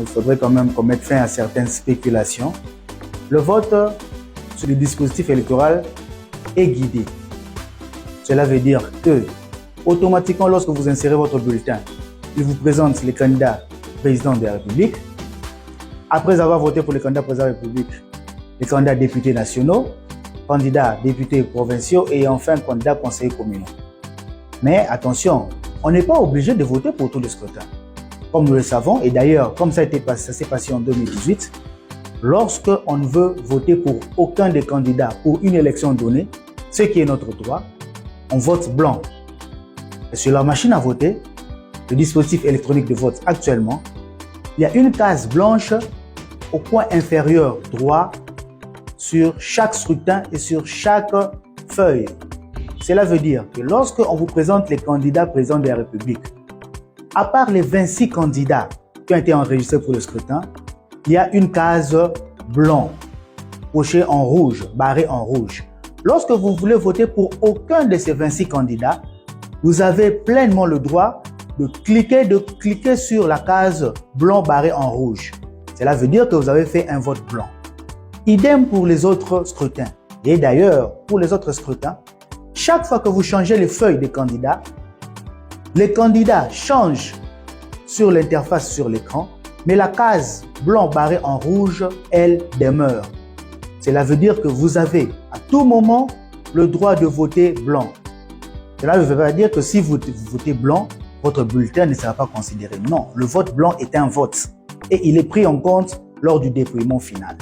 il faudrait quand même qu'on mette fin à certaines spéculations. Le vote sur le dispositif électoral est guidé. Cela veut dire que, automatiquement, lorsque vous insérez votre bulletin, il vous présente les candidats présidents de la République. Après avoir voté pour les candidats présidents de la République, les candidats députés nationaux, candidats députés provinciaux et enfin candidats conseillers communaux. Mais attention, on n'est pas obligé de voter pour tous les scrutins. Comme nous le savons, et d'ailleurs, comme ça s'est passé en 2018, lorsque on ne veut voter pour aucun des candidats pour une élection donnée, ce qui est notre droit, on vote blanc. Et sur la machine à voter, le dispositif électronique de vote actuellement, il y a une case blanche au coin inférieur droit sur chaque scrutin et sur chaque feuille. Cela veut dire que lorsque on vous présente les candidats présidents de la République, à part les 26 candidats qui ont été enregistrés pour le scrutin, il y a une case blanc, cochée en rouge, barrée en rouge. Lorsque vous voulez voter pour aucun de ces 26 candidats, vous avez pleinement le droit de cliquer sur la case blanc barrée en rouge. Cela veut dire que vous avez fait un vote blanc. Idem pour les autres scrutins. Et d'ailleurs, pour les autres scrutins, chaque fois que vous changez les feuilles des candidats, les candidats changent sur l'interface sur l'écran, mais la case blanc barrée en rouge, elle demeure. Cela veut dire que vous avez à tout moment le droit de voter blanc. Cela ne veut pas dire que si vous votez blanc, votre bulletin ne sera pas considéré. Non, le vote blanc est un vote et il est pris en compte lors du dépouillement final.